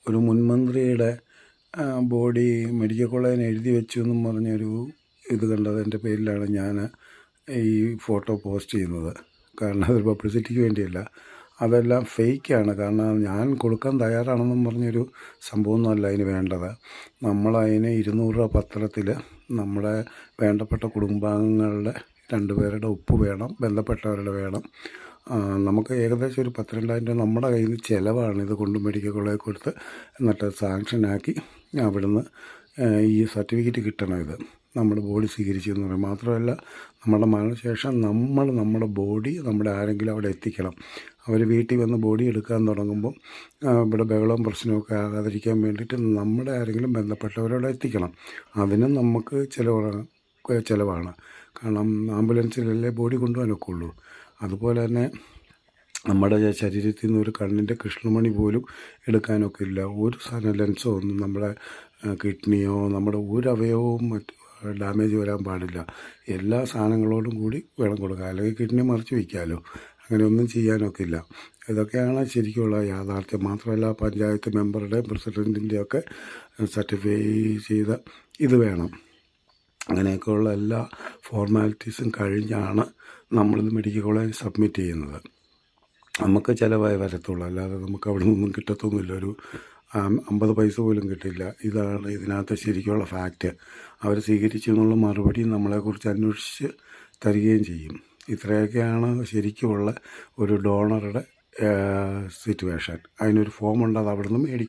ഒരു മുൻമന്ത്രിയുടെ body medical കോളേജിന് എഴുതി വെച്ചു എന്നും പറഞ്ഞൊരു ഇത് കണ്ടതിൻ്റെ പേരിലാണ് ഞാൻ ഈ ഫോട്ടോ പോസ്റ്റ് ചെയ്യുന്നത്. കാരണം അതൊരു പബ്ലിസിറ്റിക്ക് വേണ്ടിയല്ല, അതെല്ലാം ഫേക്കാണ്. കാരണം ഞാൻ കൊടുക്കാൻ തയ്യാറാണെന്നും പറഞ്ഞൊരു സംഭവമൊന്നുമല്ല അതിന് വേണ്ടത്. നമ്മളതിന് 200 രൂപ പത്രത്തിൽ നമ്മുടെ വേണ്ടപ്പെട്ട കുടുംബാംഗങ്ങളുടെ 2 പേരുടെ ഒപ്പ് വേണം, ബന്ധപ്പെട്ടവരുടെ വേണം. നമുക്ക് ഏകദേശം ഒരു 12,000 രൂപ നമ്മുടെ കയ്യിൽ നിന്ന് ചിലവാണ് ഇത് കൊണ്ട് മെഡിക്കൽ കോളേജിൽ കൊടുത്ത് എന്നിട്ട് സാങ്ഷനാക്കി അവിടുന്ന് ഈ സർട്ടിഫിക്കറ്റ് കിട്ടണം. ഇത് നമ്മുടെ ബോഡി സ്വീകരിച്ചു എന്ന് പറയും. മാത്രമല്ല നമ്മുടെ മരണശേഷം നമ്മുടെ ബോഡി നമ്മുടെ ആരെങ്കിലും അവിടെ എത്തിക്കണം. അവർ വീട്ടിൽ വന്ന് ബോഡി എടുക്കാൻ തുടങ്ങുമ്പം ഇവിടെ ബഹളവും പ്രശ്നമൊക്കെ ആകാതിരിക്കാൻ വേണ്ടിയിട്ട് നമ്മുടെ ആരെങ്കിലും ബന്ധപ്പെട്ടവരവിടെ എത്തിക്കണം. അതിനും നമുക്ക് ചിലവാണ്. കാരണം ആംബുലൻസിലല്ലേ ബോഡി കൊണ്ടുപോകാനൊക്കെ ഉള്ളൂ. അതുപോലെ തന്നെ നമ്മുടെ ശരീരത്തിൽ നിന്ന് ഒരു കണ്ണിൻ്റെ കൃഷ്ണമണി പോലും എടുക്കാനൊക്കെ ഇല്ല. ഒരു സാധനം ലെൻസോ ഒന്നും നമ്മുടെ കിഡ്നിയോ നമ്മുടെ ഒരു അവയവവും മറ്റ് ഡാമേജ് വരാൻ പാടില്ല. എല്ലാ സാധനങ്ങളോടും കൂടി വേണം കൊടുക്കാൻ, അല്ലെങ്കിൽ കിഡ്നി മറിച്ച് വയ്ക്കാമല്ലോ. അങ്ങനെയൊന്നും ചെയ്യാനൊക്കെ ഇല്ല. ഇതൊക്കെയാണ് ശരിക്കുള്ള യാഥാർത്ഥ്യം. മാത്രമല്ല പഞ്ചായത്ത് മെമ്പറുടെ പ്രസിഡൻറ്റിൻ്റെയൊക്കെ സർട്ടിഫൈ ചെയ്ത ഇത് വേണം. അങ്ങനെയൊക്കെയുള്ള എല്ലാ ഫോർമാലിറ്റീസും കഴിഞ്ഞാണ് നമ്മളിത് മെഡിക്കൽ കോളേജിൽ സബ്മിറ്റ് ചെയ്യുന്നത്. നമുക്ക് ചിലവായി വരത്തുള്ളൂ, അല്ലാതെ നമുക്ക് അവിടെ നിന്നൊന്നും കിട്ടത്തൊന്നുമില്ല. ഒരു 50 പൈസ പോലും കിട്ടില്ല. ഇതാണ് ഇതിനകത്ത് ശരിക്കുള്ള ഫാക്റ്റ്. അവർ സ്വീകരിച്ചു എന്നുള്ള മറുപടി നമ്മളെക്കുറിച്ച് അന്വേഷിച്ച് തരികയും ചെയ്യും. ഇത്രയൊക്കെയാണ് ശരിക്കുമുള്ള ഒരു ഡോണറുടെ സിറ്റുവേഷൻ. അതിനൊരു ഫോമുണ്ട്, അത് അവിടെ നിന്ന് മേടിക്കും.